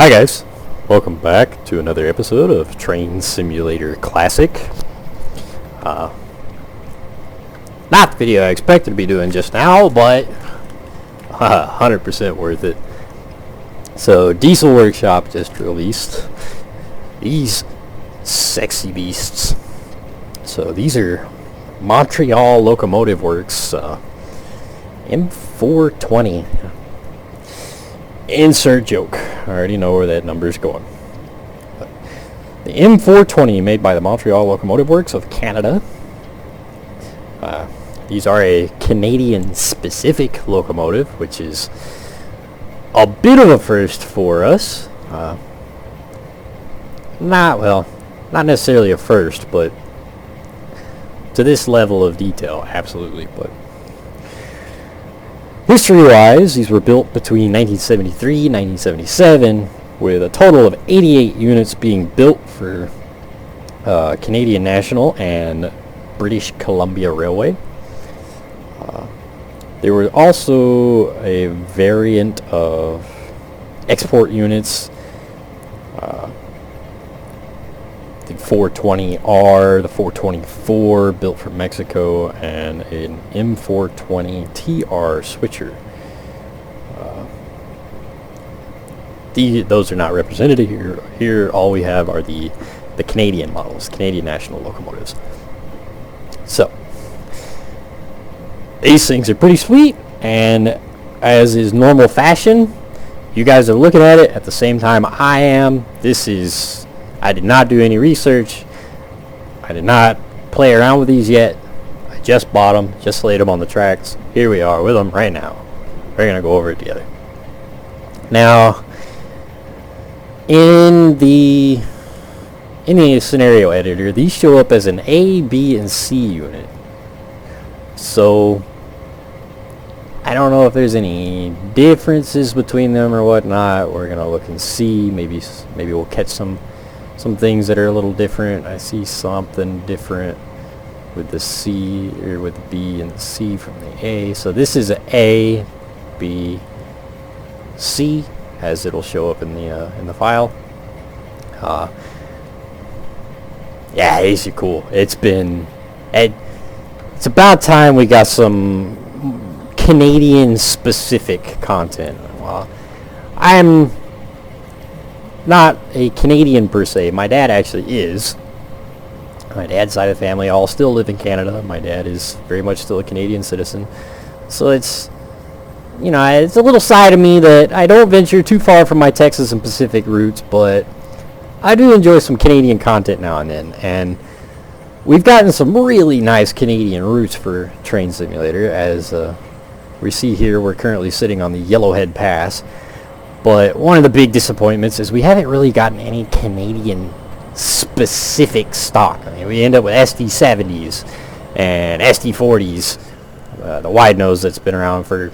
Hi guys, welcome back to another episode of Train Simulator Classic. Not the video I expected to be doing just now, but 100% worth it. So Diesel Workshop just released these sexy beasts. So these are Montreal Locomotive Works M-420. Insert joke. I already know where that number's going. But the M-420, made by the Montreal Locomotive Works of Canada. These are a Canadian-specific locomotive, which is a bit of a first for us. Not necessarily a first, but to this level of detail, absolutely. But history-wise, these were built between 1973 and 1977, with a total of 88 units being built for Canadian National and British Columbia Railway. There were also a variant of export units, the 420R, the 424 built for Mexico, and an M420 TR switcher. Those are not represented here. Here, all we have are the Canadian models, Canadian National locomotives. So, these things are pretty sweet, and as is normal fashion, you guys are looking at it at the same time I am. I did not do any research. I did not play around with these yet. I just bought them, just laid them on the tracks. Here we are with them right now. We're going to go over it together. Now, in the scenario editor, these show up as an A, B, and C unit. So, I don't know if there's any differences between them or whatnot. We're going to look and see. Maybe we'll catch some things that are a little different. I see something different with the C, or with the B and the C from the A. So this is A, B, C, as it'll show up in the file. Yeah, these are cool. It's about time we got some Canadian specific content. Well, I'm not a Canadian per se. My dad actually is. My dad's side of the family all still live in Canada. My dad is very much still a Canadian citizen. So it's a little side of me that I don't venture too far from my Texas and Pacific roots, but I do enjoy some Canadian content now and then. And we've gotten some really nice Canadian routes for Train Simulator. As we see here, we're currently sitting on the Yellowhead Pass. But one of the big disappointments is we haven't really gotten any Canadian-specific stock. I mean, we end up with SD70s and SD40s, the wide nose that's been around for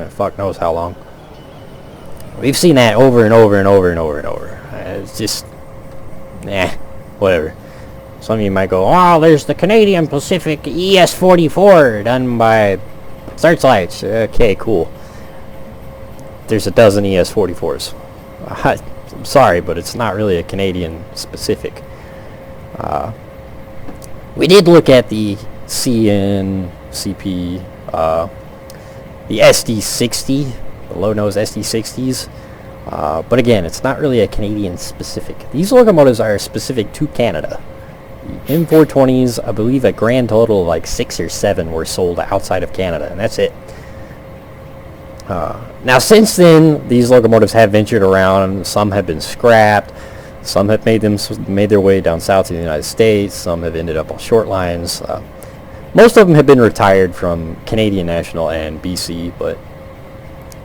fuck knows how long. We've seen that over and over and over and over and over. It's just, whatever. Some of you might go, oh, there's the Canadian Pacific ES44 done by Searchlights. Okay, cool. There's a dozen ES44s. I'm sorry, but it's not really a Canadian specific. We did look at the CNCP, the SD60, the low nose SD60s, but again, it's not really a Canadian specific. These locomotives are specific to Canada. The M420s, I believe a grand total of like 6 or 7 were sold outside of Canada, and that's it. Now, since then, these locomotives have ventured around. Some have been scrapped. Some have made their way down south to the United States. Some have ended up on short lines. Most of them have been retired from Canadian National and BC, but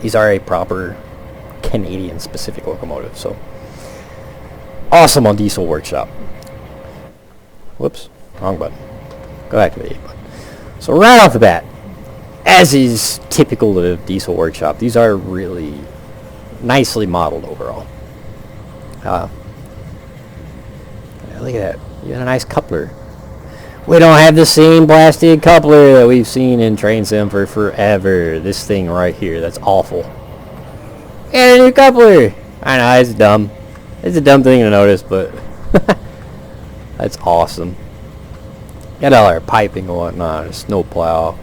these are a proper Canadian-specific locomotive. So, awesome on Diesel Workshop. Whoops, wrong button. Go back to the A button. So right off the bat, as is typical of Diesel Workshop, these are really nicely modeled overall. Look at that. You got a nice coupler. We don't have the same blasted coupler that we've seen in Train Sim for forever. This thing right here, that's awful. And a new coupler! I know, it's dumb. It's a dumb thing to notice, but that's awesome. Got all our piping and whatnot, a snowplow.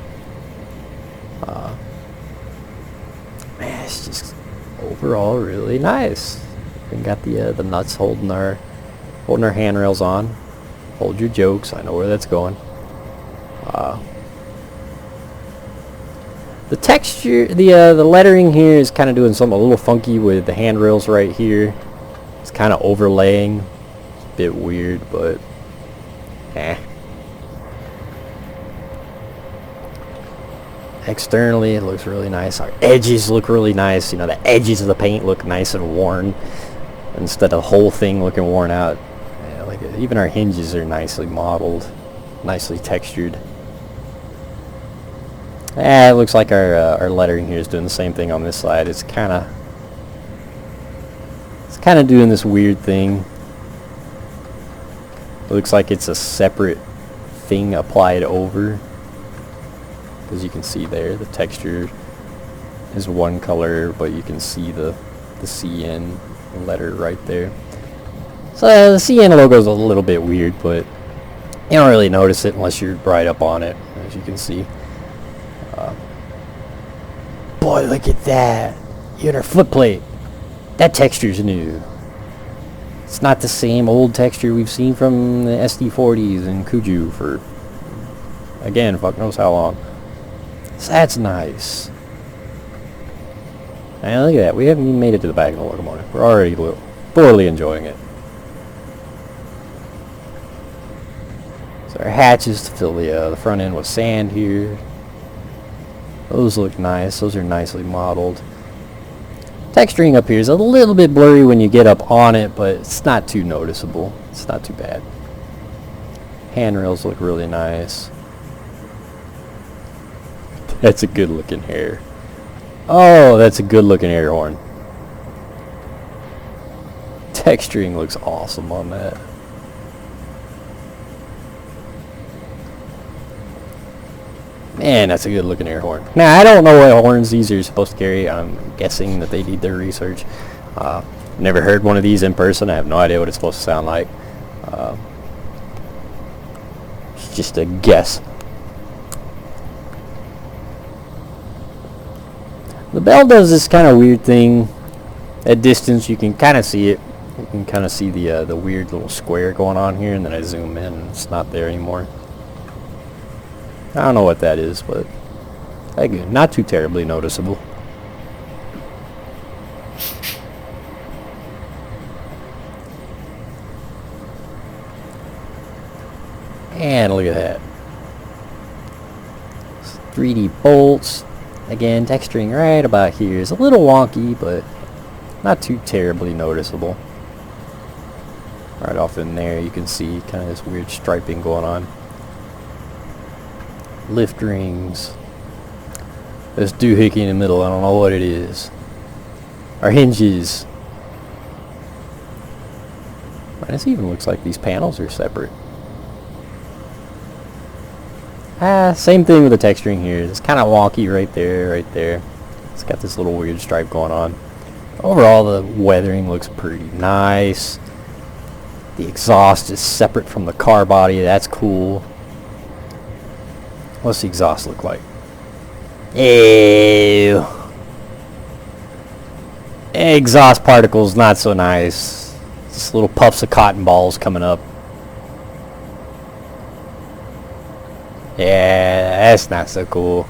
Man, it's just overall really nice. We got the nuts holding our handrails on. Hold your jokes. I know where that's going. The texture, the lettering here is kind of doing something a little funky with the handrails right here. It's kind of overlaying. It's a bit weird, but externally it looks really nice. Our edges look really nice. You know, the edges of the paint look nice and worn instead of the whole thing looking worn out. Yeah, like even our hinges are nicely modeled, nicely textured. It looks like our lettering here is doing the same thing on this side. It's kind of doing this weird thing. It looks like it's a separate thing applied over. As you can see there, the texture is one color, but you can see the CN letter right there. So the CN logo is a little bit weird, but you don't really notice it unless you're right up on it, as you can see. Boy, look at that. You got our footplate. That texture's new. It's not the same old texture we've seen from the SD40s and Kuju for, again, fuck knows how long. So that's nice. And look at that. We haven't even made it to the back of the locomotive. We're already thoroughly enjoying it. So our hatches to fill the front end with sand here. Those look nice. Those are nicely modeled. Texturing up here is a little bit blurry when you get up on it, but it's not too noticeable. It's not too bad. Handrails look really nice. That's a good looking hair. Oh, that's a good looking air horn. Texturing looks awesome on that. Man, that's a good looking air horn. Now, I don't know what horns these are supposed to carry. I'm guessing that they need their research. Never heard one of these in person. I have no idea what it's supposed to sound like. It's just a guess. The bell does this kind of weird thing. At distance, you can kind of see it. You can kind of see the weird little square going on here, and then I zoom in, and it's not there anymore. I don't know what that is, but again, not too terribly noticeable. And look at that. 3D bolts. Again, texturing right about here is a little wonky, but not too terribly noticeable. Right off in there, you can see kind of this weird striping going on. Lift rings. This doohickey in the middle, I don't know what it is. Our hinges. Man, this even looks like these panels are separate. Same thing with the texturing here. It's kind of wonky right there, right there. It's got this little weird stripe going on. Overall, the weathering looks pretty nice. The exhaust is separate from the car body. That's cool. What's the exhaust look like? Ew. Exhaust particles, not so nice. Just little puffs of cotton balls coming up. Yeah, that's not so cool.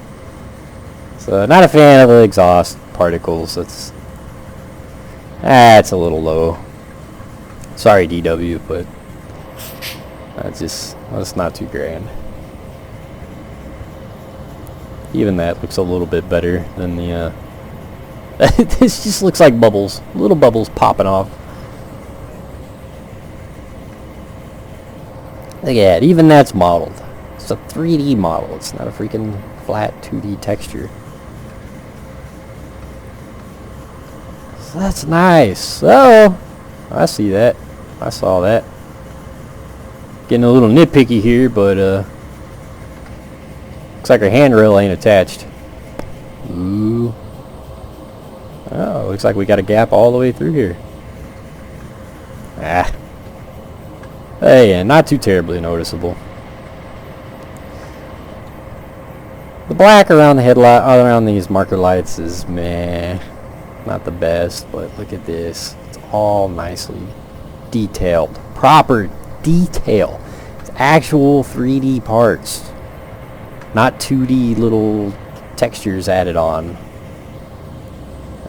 So, not a fan of the exhaust particles. That's a little low. Sorry, DW, but that's not too grand. Even that looks a little bit better than the this just looks like bubbles. Little bubbles popping off. Look at that, even that's modeled. It's a 3D model. It's not a freaking flat 2D texture. So that's nice. Oh, I see that. I saw that. Getting a little nitpicky here, but looks like our handrail ain't attached. Ooh. Oh, looks like we got a gap all the way through here. Ah. Hey, yeah, not too terribly noticeable. The black around the headlight, around these marker lights is meh. Not the best, but look at this. It's all nicely detailed. Proper detail. It's actual 3D parts. Not 2D little textures added on.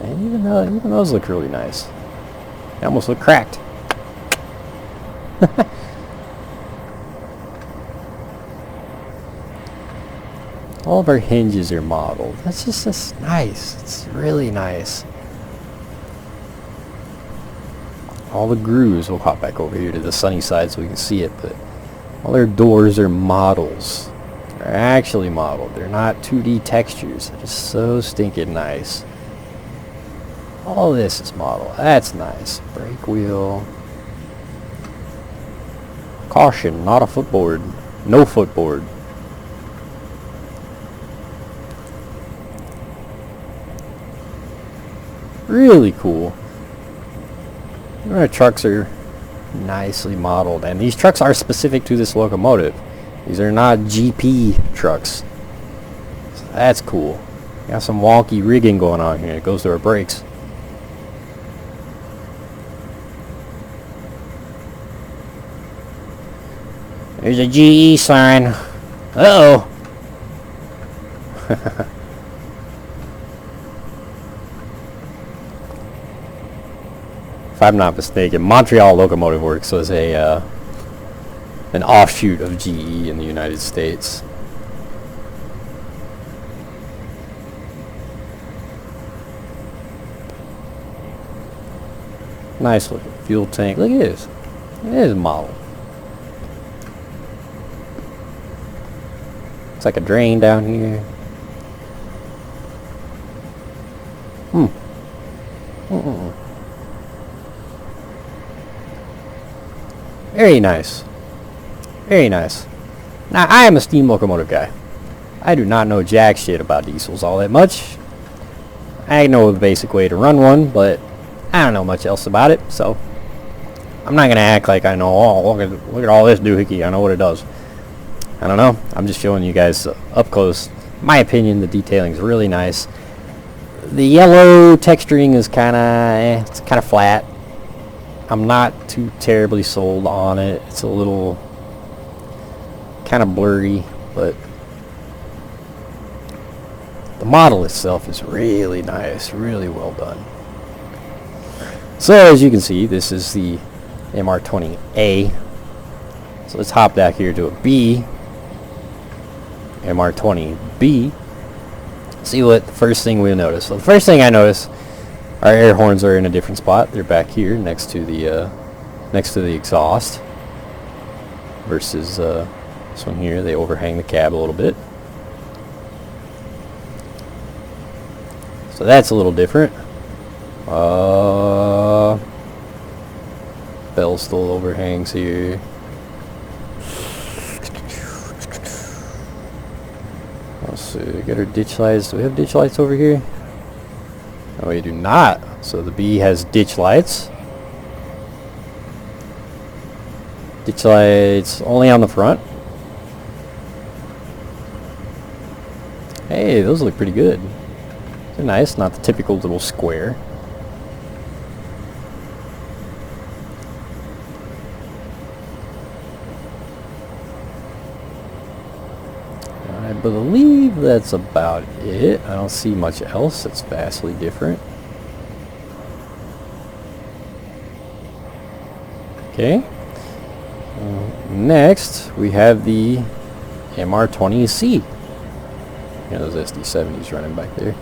And even those look really nice. They almost look cracked. All of our hinges are modeled. That's nice. It's really nice. All the grooves, we'll hop back over here to the sunny side so we can see it, but all their doors are models. They're actually modeled. They're not 2D textures. They're just so stinking nice. All this is modeled. That's nice. Brake wheel. Caution, not a footboard. No footboard. Really cool. Our trucks are nicely modeled, and these trucks are specific to this locomotive. These are not GP trucks. So that's cool. Got some wonky rigging going on here. It goes to our brakes. There's a GE sign. Uh-oh. If I'm not mistaken, Montreal Locomotive Works was an offshoot of GE in the United States. Nice looking fuel tank. Look at this. It is modeled. It's like a drain down here. Very nice. Very nice. Now, I am a steam locomotive guy. I do not know jack shit about diesels all that much. I know the basic way to run one, but I don't know much else about it, so I'm not going to act like I know, oh, look at all this doohickey, I know what it does. I don't know. I'm just showing you guys up close. In my opinion, the detailing is really nice. The yellow texturing is kind of, it's kind of flat. I'm not too terribly sold on it. It's a little kind of blurry, but the model itself is really nice, really well done. So as you can see, this is the MR20A. So let's hop back here to a B. MR20B. See what the first thing we'll notice. So the first thing I notice, our air horns are in a different spot. They're back here next to the exhaust. Versus this one here, they overhang the cab a little bit. So that's a little different. Bell still overhangs here. Let's see, get our ditch lights. Do we have ditch lights over here? No, we do not. So the B has ditch lights. Ditch lights only on the front. Hey, those look pretty good. They're nice, not the typical little square. I believe that's about it. I don't see much else that's vastly different. Okay. Next, we have the MR20C. You know, those SD70s running back there.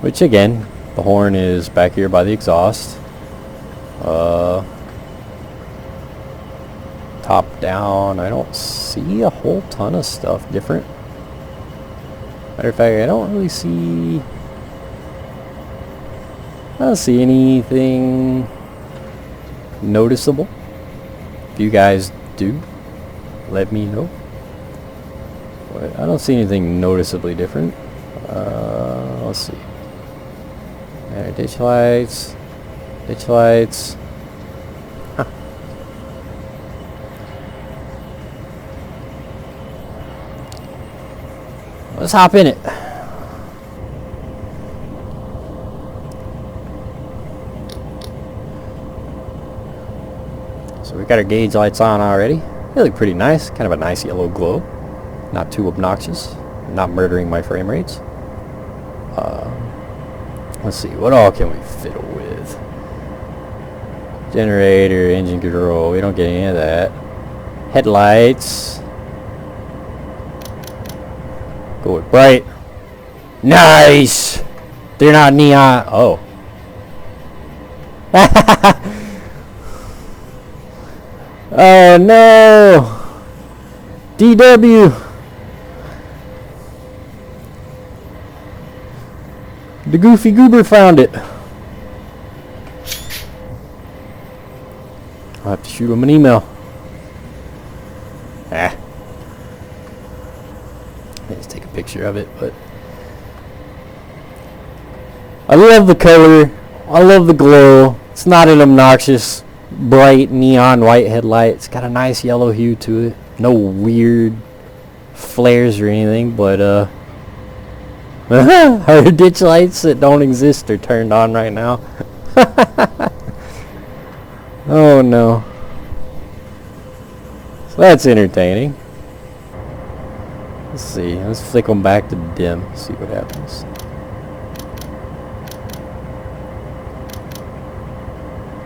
Which again, the horn is back here by the exhaust. Top down, I don't see a whole ton of stuff different. Matter of fact, I don't see anything noticeable. If you guys do, let me know. But I don't see anything noticeably different. Let's see. There, ditch lights. Ditch lights. Huh. Let's hop in it. So we got our gauge lights on already. They look pretty nice. Kind of a nice yellow glow. Not too obnoxious. Not murdering my frame rates. Let's see, what all can we fiddle with? Generator, engine control, we don't get any of that. Headlights. Go with bright. Nice! They're not neon. Oh. Oh no! DW! The Goofy Goober found it. I'll have to shoot him an email. Let's take a picture of it, but I love the color. I love the glow. It's not an obnoxious, bright neon white headlight. It's got a nice yellow hue to it. No weird flares or anything, but our ditch lights that don't exist are turned on right now. Oh no. So that's entertaining. Let's see. Let's flick them back to dim. See what happens.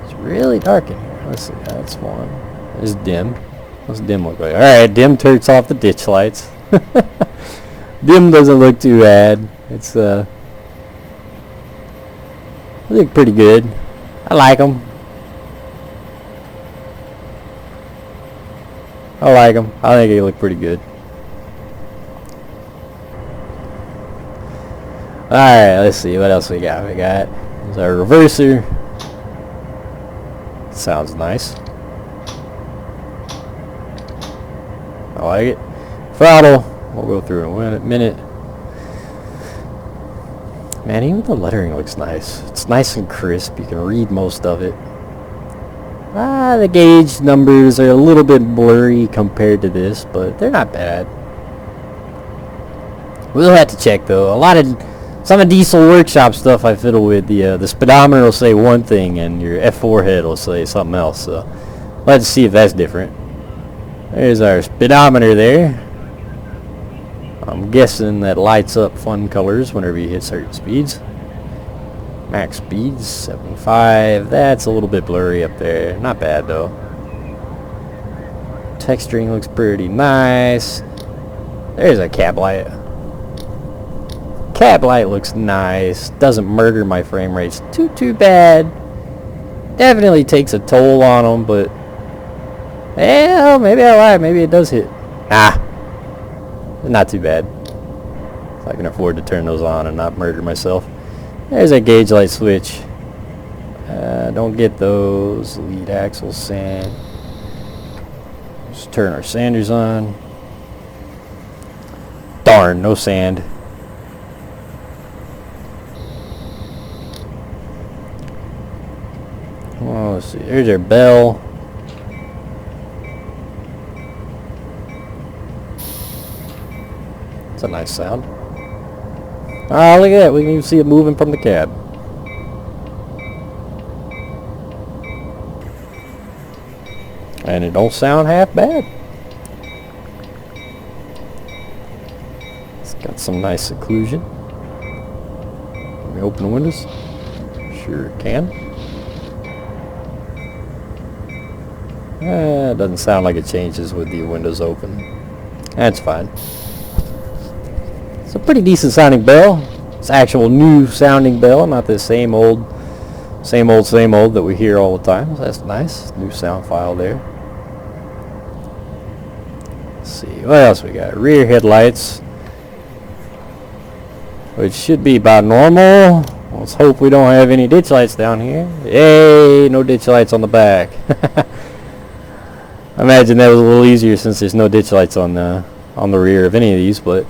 It's really dark in here. Let's see. That's one. There's dim. What's dim look like? Alright, dim turns off the ditch lights. Dim doesn't look too bad. It's they look pretty good. I like them. I like them. I think they look pretty good. Alright, let's see what else we got. We got there's our reverser. Sounds nice. I like it. Throttle. We'll go through in a minute. Man, even the lettering looks nice. It's nice and crisp. You can read most of it. The gauge numbers are a little bit blurry compared to this, but they're not bad. We'll have to check though. Some of Diesel Workshop stuff I fiddle with, the speedometer will say one thing and your F4 head will say something else. So let's see if that's different. There's our speedometer there. I'm guessing that lights up fun colors whenever you hit certain speeds. Max speeds 75. That's a little bit blurry up there. Not bad though. Texturing looks pretty nice. There's a cab light. Cab light looks nice. Doesn't murder my frame rates too bad. Definitely takes a toll on them, but well, maybe I lied. Maybe it does hit. Not too bad. If I can afford to turn those on and not murder myself. There's a gauge light switch. Don't get those. Lead axle sand. Just turn our sanders on. Darn, no sand. Oh, let's see. There's our bell. It's a nice sound. Ah, look at that. We can even see it moving from the cab. And it don't sound half bad. It's got some nice seclusion. Can we open the windows? Sure it can. It doesn't sound like it changes with the windows open. That's fine. It's a pretty decent sounding bell. It's actual new sounding bell, not the same old that we hear all the time. So that's nice. New sound file there. Let's see, what else we got? Rear headlights, which should be about normal. Let's hope we don't have any ditch lights down here. Yay, no ditch lights on the back. I imagine that was a little easier since there's no ditch lights on the rear of any of these, but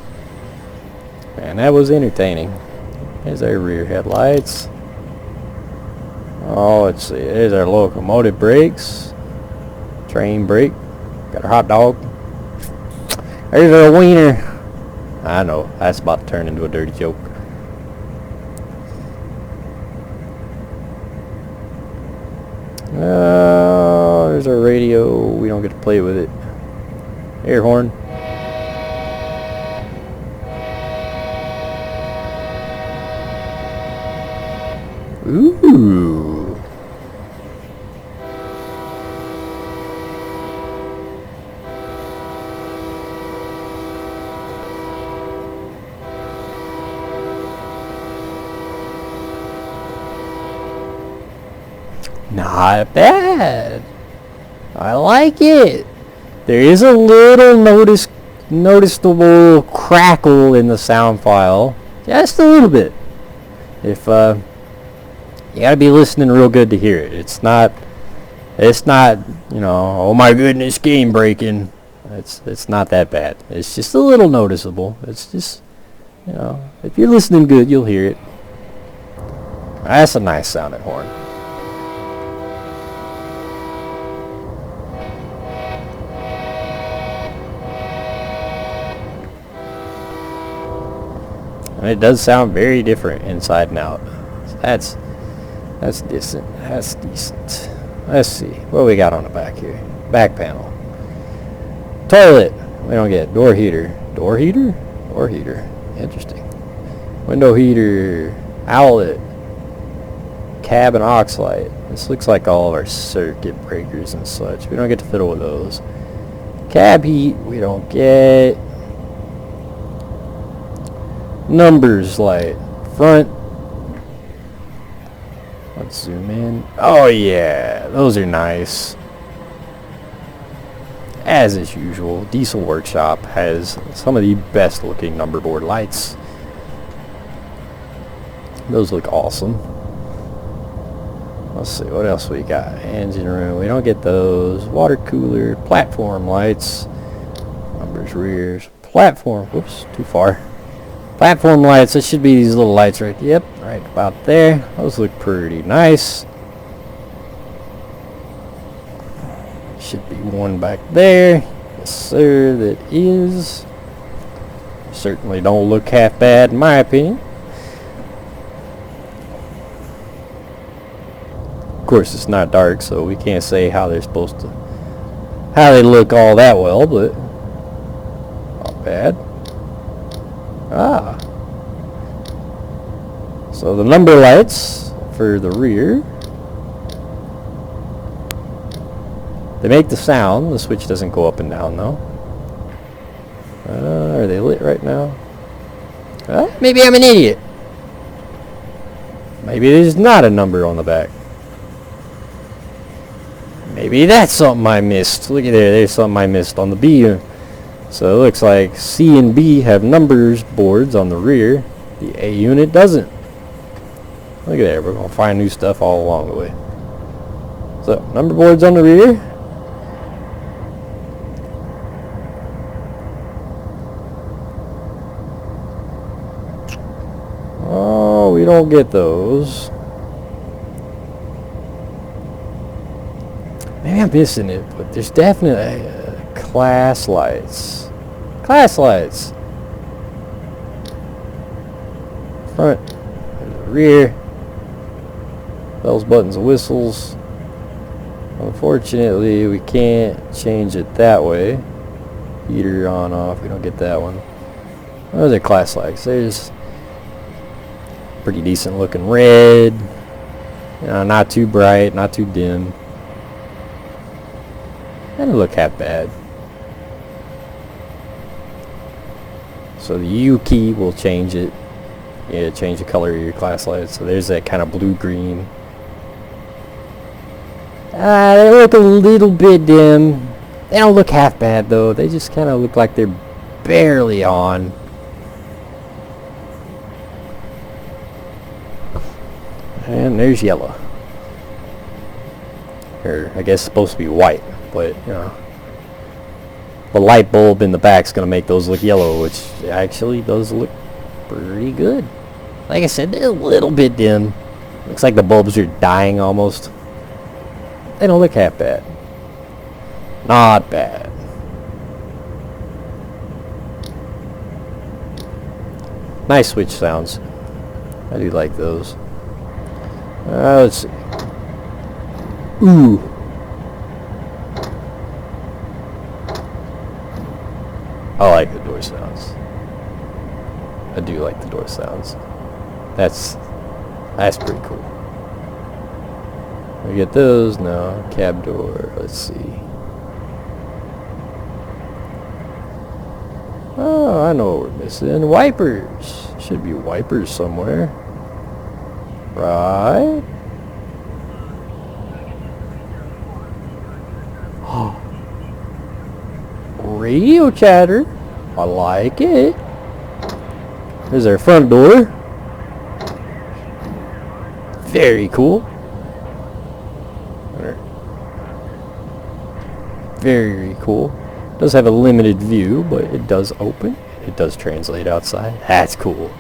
man, that was entertaining. There's our rear headlights. Oh, let's see. There's our locomotive brakes. Train brake. Got our hot dog. There's our wiener. I know. That's about to turn into a dirty joke. There's our radio. We don't get to play with it. Air horn. Ooh. Not bad. I like it. There is a little noticeable crackle in the sound file. Just a little bit. If you gotta be listening real good to hear it. It's not, you know, oh my goodness, game breaking. It's not that bad. It's just a little noticeable. It's just, you know, if you're listening good, you'll hear it. That's a nice sounding horn. And it does sound very different inside and out. That's decent. That's decent. Let's see. What we got on the back here? Back panel. Toilet. We don't get door heater. Door heater? Door heater. Interesting. Window heater. Outlet. Cab and aux light. This looks like all of our circuit breakers and such. We don't get to fiddle with those. Cab heat. We don't get. Numbers light. Front. Let's zoom in. Oh yeah, those are nice. As is usual, Diesel Workshop has some of the best looking number board lights. Those look awesome. Let's see, what else we got? Engine room, we don't get those. Water cooler, platform lights. Numbers rears. Platform, whoops, too far. Platform lights, this should be these little lights right, yep, right about there. Those look pretty nice. Should be one back there. Yes sir, that is. Certainly don't look half bad in my opinion. Of course it's not dark, so we can't say how they're supposed to, how they look all that well, but not bad. Ah. So the number lights for the rear, they make the sound. The switch doesn't go up and down though. Are they lit right now? Maybe I'm an idiot. Maybe there's not a number on the back. Maybe that's something I missed. Look at there, there's something I missed on the B. So it looks like C and B have numbers boards on the rear. The A unit doesn't. Look at there, we're going to find new stuff all along the way. So, number boards on the rear. Oh, we don't get those. Maybe I'm missing it, but there's definitely class lights. Class lights. Front, rear. Bells, buttons, and whistles. Unfortunately, we can't change it that way. Heater on, off. We don't get that one. Those are class lights. There's pretty decent looking red. You know, not too bright, not too dim. Doesn't look half bad. So the U key will change it. Yeah, change the color of your class lights. So there's that kind of blue-green. They look a little bit dim. They don't look half bad though. They just kind of look like they're barely on. And there's yellow. Or I guess it's supposed to be white, but you know, the light bulb in the back is going to make those look yellow, which actually does look pretty good. Like I said, they're a little bit dim. Looks like the bulbs are dying almost. They don't look half bad. Not bad. Nice switch sounds. I do like those. Let's see. Ooh. I like the door sounds. I do like the door sounds. That's pretty cool. We get those? No. Cab door. Let's see. Oh, I know what we're missing. Wipers. Should be wipers somewhere. Right? Radio chatter. I like it. There's our front door. Very cool. Very cool. Does have a limited view, but it does open. It does translate outside. That's cool.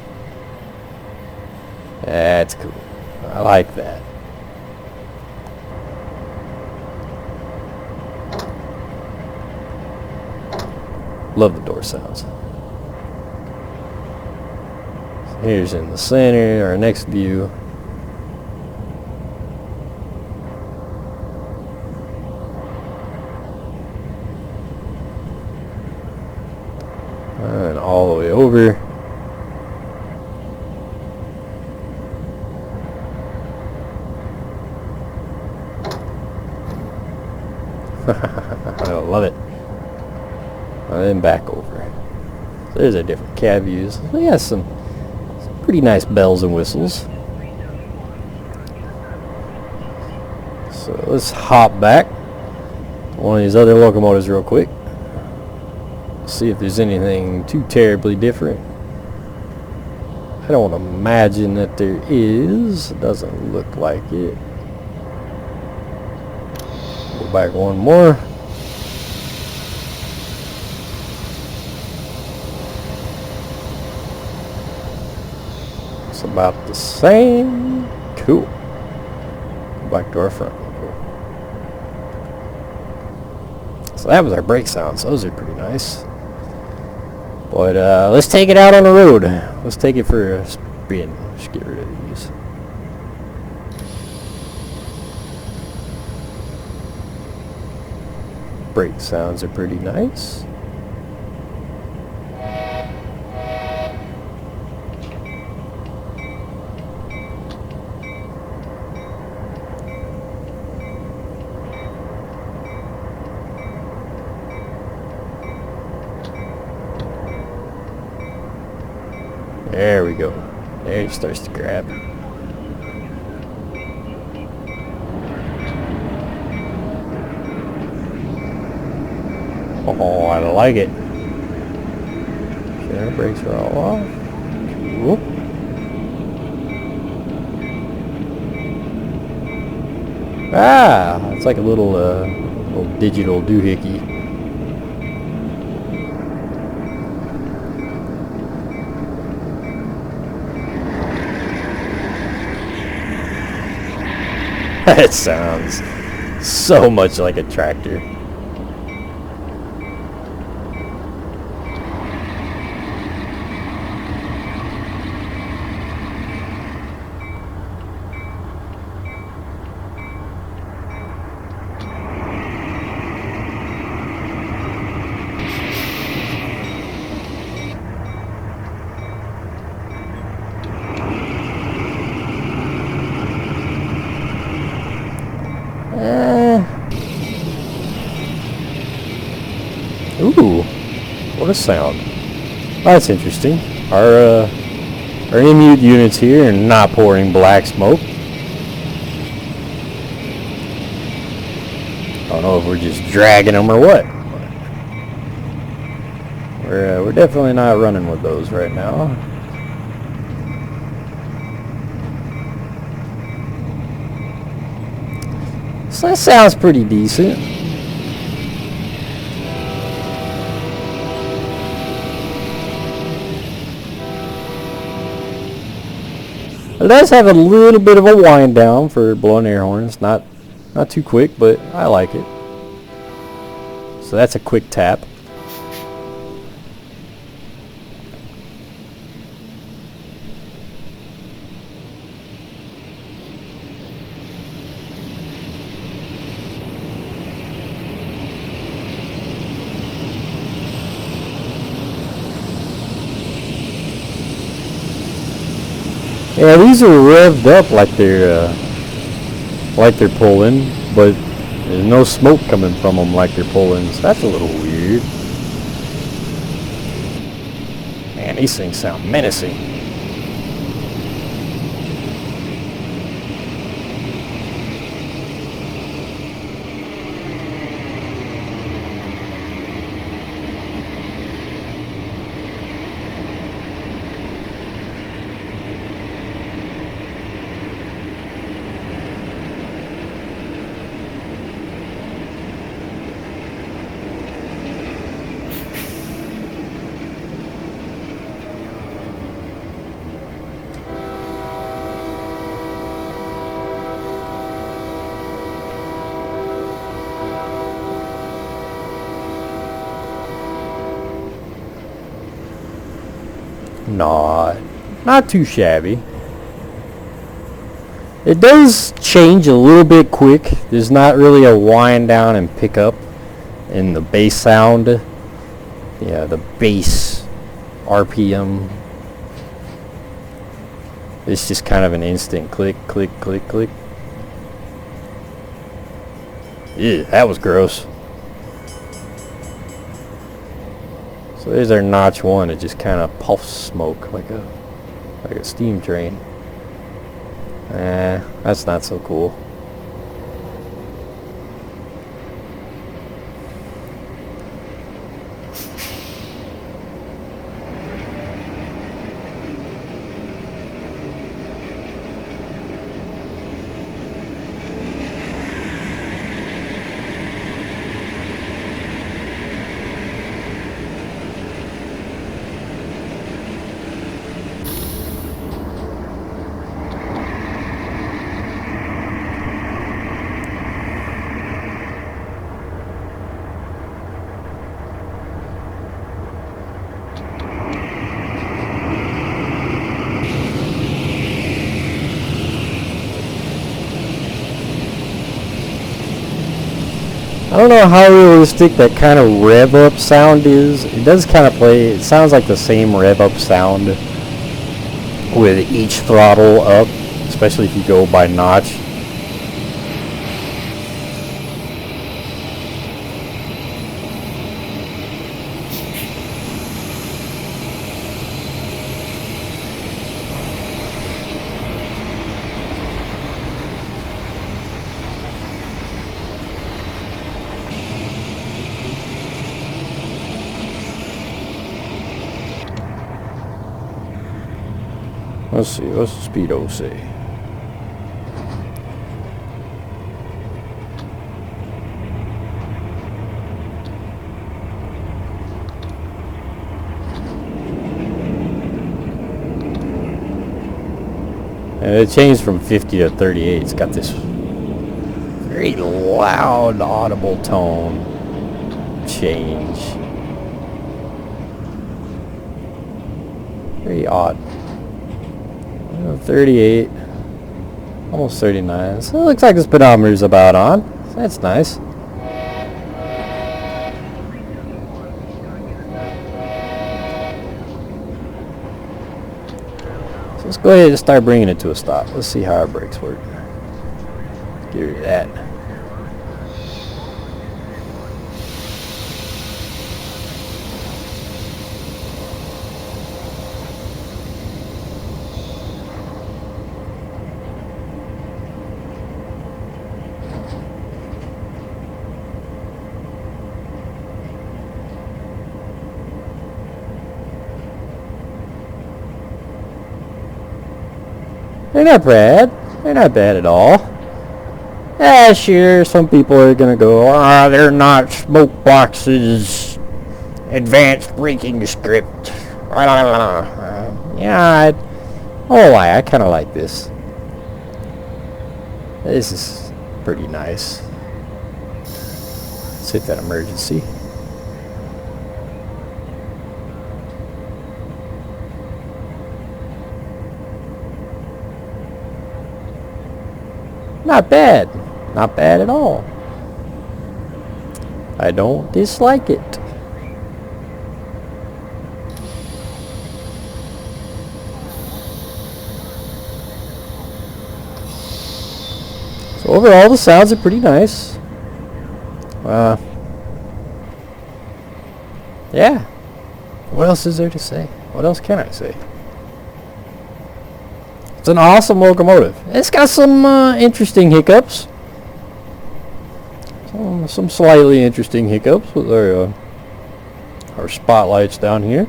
That's cool. I like that. Love the door sounds. Here's in the center, our next view. And all the way over. I love it. And then back over. So there's a different cab views. They got some pretty nice bells and whistles. So let's hop back to one of these other locomotives real quick. See if there's anything too terribly different. I don't imagine that there is. It doesn't look like it. Go back one more. It's about the same. Cool. Go back to our front. So that was our brake sounds. Those are pretty nice. But let's take it out on the road. Let's take it for a spin. Just get rid of these. Brake sounds are pretty nice. There we go. There it starts to grab. Oh, I like it. Our brakes are all off. Whoop. Ah, it's like a little digital doohickey. It sounds so much like a tractor. Ooh, what a sound. Oh, that's interesting. Our immute units here are not pouring black smoke. I don't know if we're just dragging them or what. We're definitely not running with those right now. So that sounds pretty decent. It does have a little bit of a wind down for blowing air horns. Not too quick, but I like it. So that's a quick tap. Yeah, these are revved up like they're pulling, but there's no smoke coming from them like they're pulling, so that's a little weird. Man, these things sound menacing. Not too shabby. It does change a little bit quick. There's not really a wind down and pick up in the bass sound. Yeah, the bass RPM. It's just kind of an instant click, click, click, click. Ew, that was gross. So there's our notch one. It just kind of puffs smoke like a steam train. That's not so cool. I don't know how realistic that kind of rev up sound is. It does kind of play, it sounds like the same rev up sound with each throttle up, especially if you go by notch. Let's see, what's the speedo say? And it changed from 50 to 38. It's got this very loud, audible tone change. Very odd. 38, almost 39. So it looks like the speedometer's about on. So that's nice. So let's go ahead and start bringing it to a stop. Let's see how our brakes work. Give you that. They're not bad. They're not bad at all. Yeah, sure, some people are going to go, they're not smoke boxes. Advanced braking script. Yeah, Oh, I kind of like this. This is pretty nice. Let's hit that emergency. Not bad. Not bad at all. I don't dislike it. So overall, the sounds are pretty nice. Yeah. What else is there to say? What else can I say? It's an awesome locomotive. It's got some interesting hiccups. Some slightly interesting hiccups with our spotlights down here.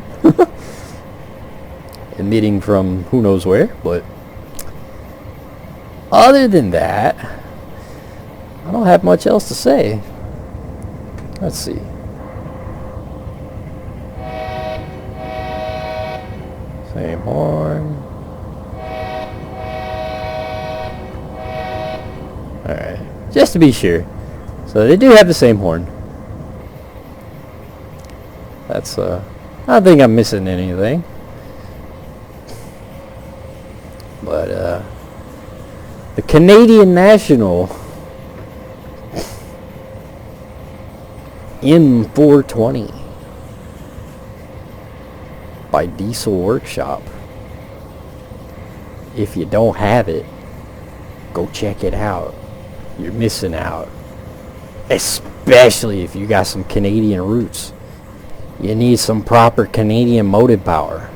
Emitting from who knows where, but other than that, I don't have much else to say. Let's see. Same horn. Alright, just to be sure. So they do have the same horn. That's, I don't think I'm missing anything. But, the Canadian National M-420 by Diesel Workshop. If you don't have it, go check it out. You're missing out. Especially if you got some Canadian roots. You need some proper Canadian motive power.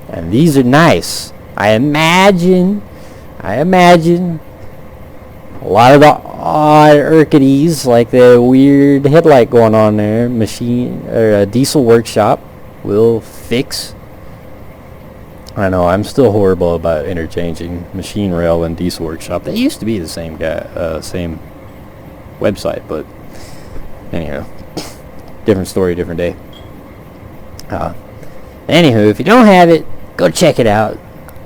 And these are nice. I imagine a lot of the odd irkities, like the weird headlight going on there, Diesel Workshop will fix. I know, I'm still horrible about interchanging Machine Rail and Diesel Workshop. They used to be the same guy, same website, but anyhow, different story, different day. Anywho, if you don't have it, go check it out.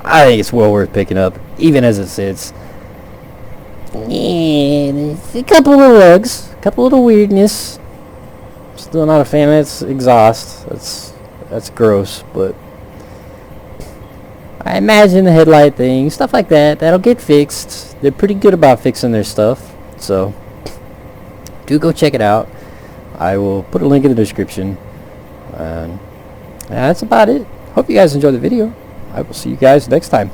I think it's well worth picking up, even as it sits. Yeah, there's a couple of bugs, a couple of the weirdness. Still not a fan of its exhaust. That's gross, but I imagine the headlight thing, stuff like that, that'll get fixed. They're pretty good about fixing their stuff, so do go check it out. I will put a link in the description. And that's about it. Hope you guys enjoyed the video. I will see you guys next time.